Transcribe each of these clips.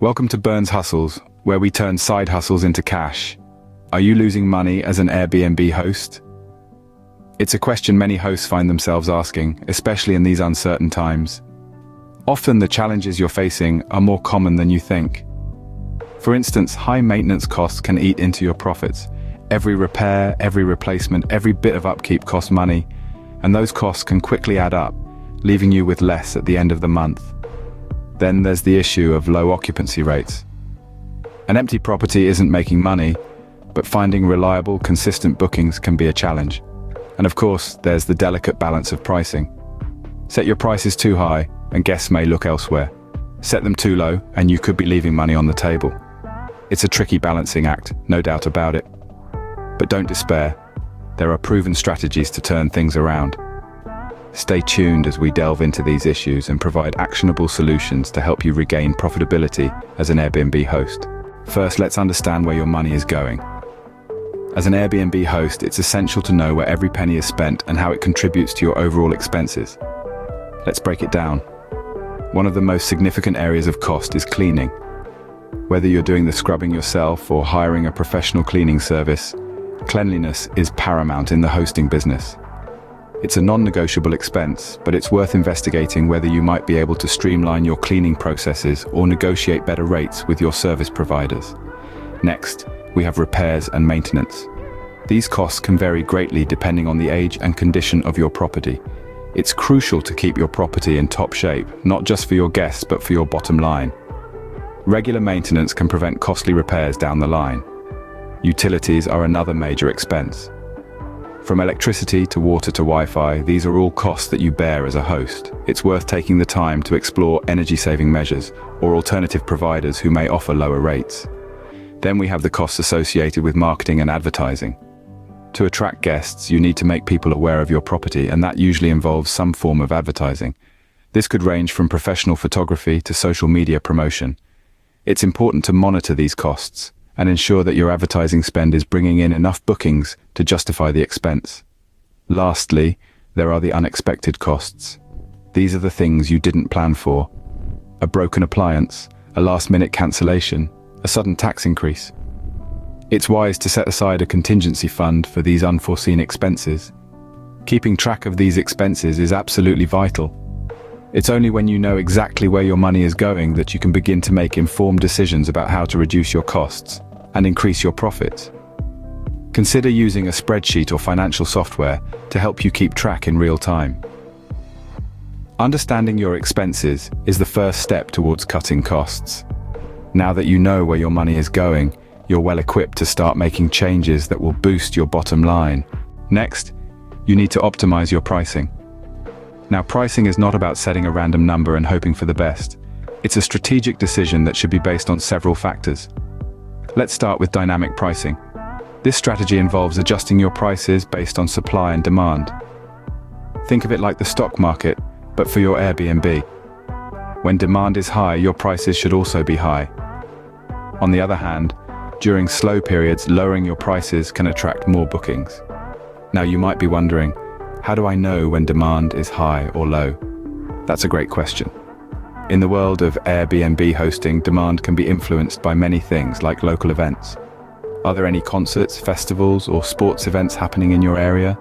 Welcome to Burns Hustles, where we turn side hustles into cash. Are you losing money as an Airbnb host? It's a question many hosts find themselves asking, especially in these uncertain times. Often the challenges you're facing are more common than you think. For instance, high maintenance costs can eat into your profits. Every repair, every replacement, every bit of upkeep costs money, and those costs can quickly add up, leaving you with less at the end of the month. Then there's the issue of low occupancy rates. An empty property isn't making money, but finding reliable, consistent bookings can be a challenge. And of course, there's the delicate balance of pricing. Set your prices too high, and guests may look elsewhere. Set them too low, and you could be leaving money on the table. It's a tricky balancing act, no doubt about it. But don't despair. There are proven strategies to turn things around. Stay tuned as we delve into these issues and provide actionable solutions to help you regain profitability as an Airbnb host. First, let's understand where your money is going. As an Airbnb host, it's essential to know where every penny is spent and how it contributes to your overall expenses. Let's break it down. One of the most significant areas of cost is cleaning. Whether you're doing the scrubbing yourself or hiring a professional cleaning service, cleanliness is paramount in the hosting business. It's a non-negotiable expense, but it's worth investigating whether you might be able to streamline your cleaning processes or negotiate better rates with your service providers. Next, we have repairs and maintenance. These costs can vary greatly depending on the age and condition of your property. It's crucial to keep your property in top shape, not just for your guests but for your bottom line. Regular maintenance can prevent costly repairs down the line. Utilities are another major expense. From electricity to water to Wi-Fi, these are all costs that you bear as a host. It's worth taking the time to explore energy-saving measures or alternative providers who may offer lower rates. Then we have the costs associated with marketing and advertising. To attract guests, you need to make people aware of your property, and that usually involves some form of advertising. This could range from professional photography to social media promotion. It's important to monitor these costs and ensure that your advertising spend is bringing in enough bookings to justify the expense. Lastly, there are the unexpected costs. These are the things you didn't plan for. A broken appliance, a last-minute cancellation, a sudden tax increase. It's wise to set aside a contingency fund for these unforeseen expenses. Keeping track of these expenses is absolutely vital. It's only when you know exactly where your money is going that you can begin to make informed decisions about how to reduce your costs and increase your profits. Consider using a spreadsheet or financial software to help you keep track in real time. Understanding your expenses is the first step towards cutting costs. Now that you know where your money is going, you're well equipped to start making changes that will boost your bottom line. Next, you need to optimize your pricing. Now, pricing is not about setting a random number and hoping for the best. It's a strategic decision that should be based on several factors. Let's start with dynamic pricing. This strategy involves adjusting your prices based on supply and demand. Think of it like the stock market, but for your Airbnb. When demand is high, your prices should also be high. On the other hand, during slow periods, lowering your prices can attract more bookings. Now you might be wondering, how do I know when demand is high or low? That's a great question. In the world of Airbnb hosting, demand can be influenced by many things like local events. Are there any concerts, festivals, or sports events happening in your area?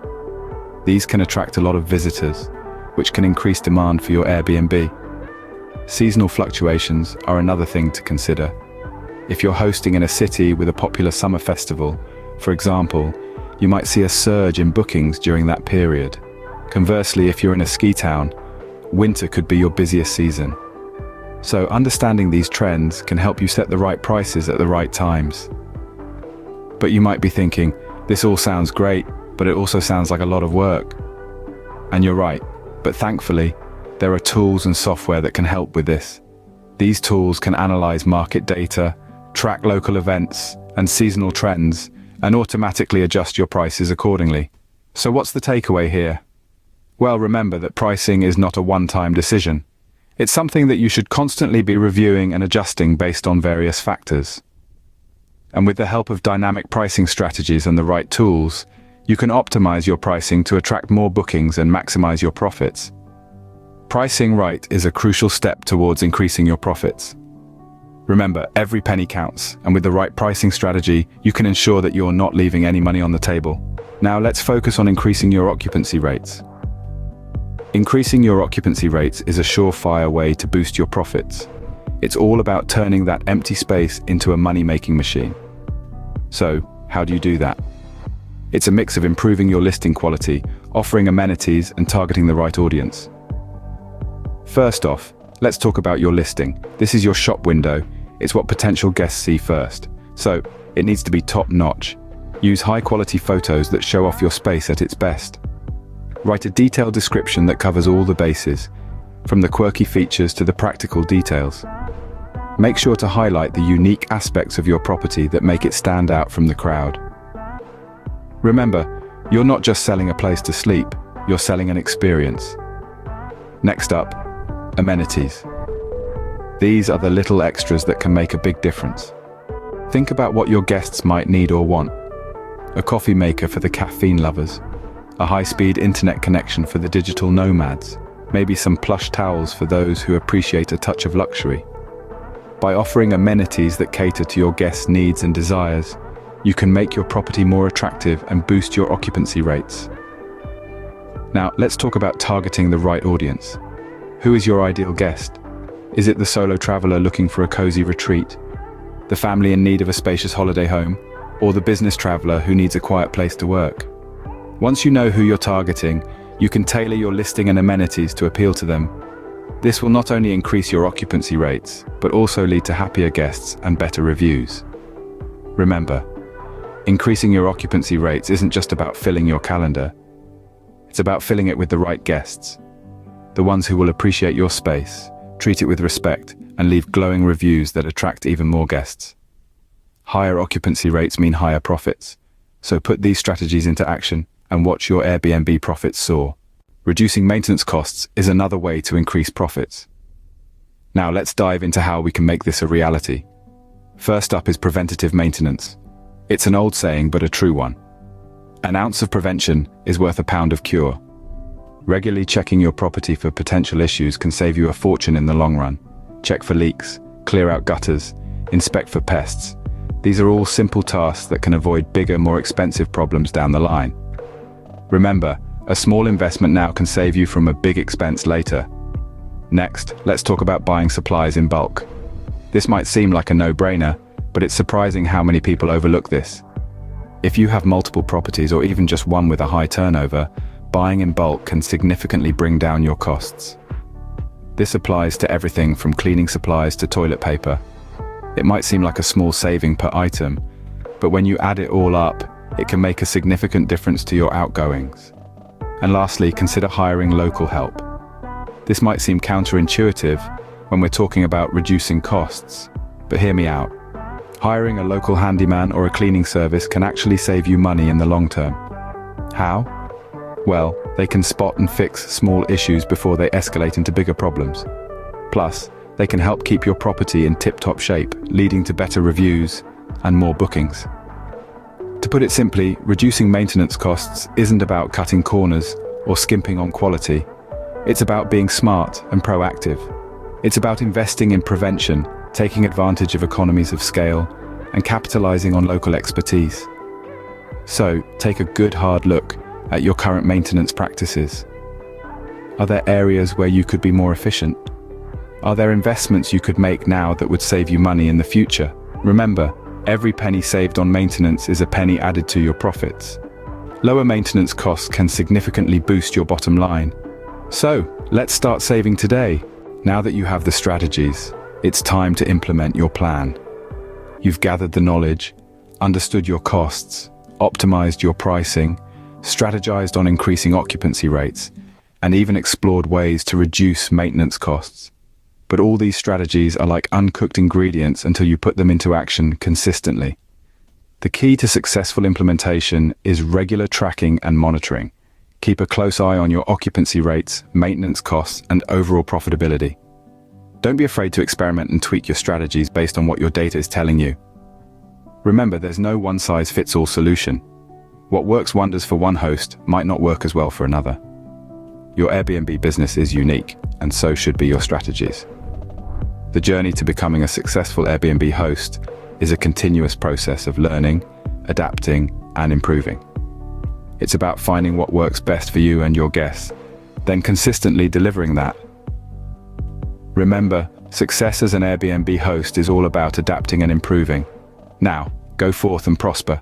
These can attract a lot of visitors, which can increase demand for your Airbnb. Seasonal fluctuations are another thing to consider. If you're hosting in a city with a popular summer festival, for example, you might see a surge in bookings during that period. Conversely, if you're in a ski town, winter could be your busiest season. So understanding these trends can help you set the right prices at the right times. But you might be thinking, this all sounds great, but it also sounds like a lot of work. And you're right, but thankfully, there are tools and software that can help with this. These tools can analyze market data, track local events and seasonal trends, and automatically adjust your prices accordingly. So what's the takeaway here? Well, remember that pricing is not a one-time decision. It's something that you should constantly be reviewing and adjusting based on various factors. And with the help of dynamic pricing strategies and the right tools, you can optimize your pricing to attract more bookings and maximize your profits. Pricing right is a crucial step towards increasing your profits. Remember, every penny counts, and with the right pricing strategy, you can ensure that you're not leaving any money on the table. Now let's focus on increasing your occupancy rates. Increasing your occupancy rates is a surefire way to boost your profits. It's all about turning that empty space into a money-making machine. So, how do you do that? It's a mix of improving your listing quality, offering amenities, and targeting the right audience. First off, let's talk about your listing. This is your shop window. It's what potential guests see first. So, it needs to be top-notch. Use high-quality photos that show off your space at its best. Write a detailed description that covers all the bases, from the quirky features to the practical details. Make sure to highlight the unique aspects of your property that make it stand out from the crowd. Remember, you're not just selling a place to sleep, you're selling an experience. Next up, amenities. These are the little extras that can make a big difference. Think about what your guests might need or want. A coffee maker for the caffeine lovers, a high-speed internet connection for the digital nomads, maybe some plush towels for those who appreciate a touch of luxury. By offering amenities that cater to your guests' needs and desires, you can make your property more attractive and boost your occupancy rates. Now, let's talk about targeting the right audience. Who is your ideal guest? Is it the solo traveler looking for a cozy retreat, the family in need of a spacious holiday home, or the business traveler who needs a quiet place to work? Once you know who you're targeting, you can tailor your listing and amenities to appeal to them. This will not only increase your occupancy rates, but also lead to happier guests and better reviews. Remember, increasing your occupancy rates isn't just about filling your calendar. It's about filling it with the right guests. The ones who will appreciate your space, treat it with respect, and leave glowing reviews that attract even more guests. Higher occupancy rates mean higher profits. So put these strategies into action and watch your Airbnb profits soar. Reducing maintenance costs is another way to increase profits. Now let's dive into how we can make this a reality. First up is preventative maintenance. It's an old saying, but a true one. An ounce of prevention is worth a pound of cure. Regularly checking your property for potential issues can save you a fortune in the long run. Check for leaks, clear out gutters, inspect for pests. These are all simple tasks that can avoid bigger, more expensive problems down the line. Remember, a small investment now can save you from a big expense later. Next, let's talk about buying supplies in bulk. This might seem like a no-brainer, but it's surprising how many people overlook this. If you have multiple properties or even just one with a high turnover, buying in bulk can significantly bring down your costs. This applies to everything from cleaning supplies to toilet paper. It might seem like a small saving per item, but when you add it all up, it can make a significant difference to your outgoings. And lastly, consider hiring local help. This might seem counterintuitive when we're talking about reducing costs, but hear me out. Hiring a local handyman or a cleaning service can actually save you money in the long term. How? Well, they can spot and fix small issues before they escalate into bigger problems. Plus, they can help keep your property in tip-top shape, leading to better reviews and more bookings. To put it simply, reducing maintenance costs isn't about cutting corners or skimping on quality. It's about being smart and proactive. It's about investing in prevention, taking advantage of economies of scale, and capitalizing on local expertise. So, take a good hard look at your current maintenance practices. Are there areas where you could be more efficient? Are there investments you could make now that would save you money in the future? Remember, every penny saved on maintenance is a penny added to your profits. Lower maintenance costs can significantly boost your bottom line. So, let's start saving today. Now that you have the strategies, it's time to implement your plan. You've gathered the knowledge, understood your costs, optimized your pricing, strategized on increasing occupancy rates, and even explored ways to reduce maintenance costs. But all these strategies are like uncooked ingredients until you put them into action consistently. The key to successful implementation is regular tracking and monitoring. Keep a close eye on your occupancy rates, maintenance costs, and overall profitability. Don't be afraid to experiment and tweak your strategies based on what your data is telling you. Remember, there's no one-size-fits-all solution. What works wonders for one host might not work as well for another. Your Airbnb business is unique, and so should be your strategies. The journey to becoming a successful Airbnb host is a continuous process of learning, adapting, and improving. It's about finding what works best for you and your guests, then consistently delivering that. Remember, success as an Airbnb host is all about adapting and improving. Now, go forth and prosper.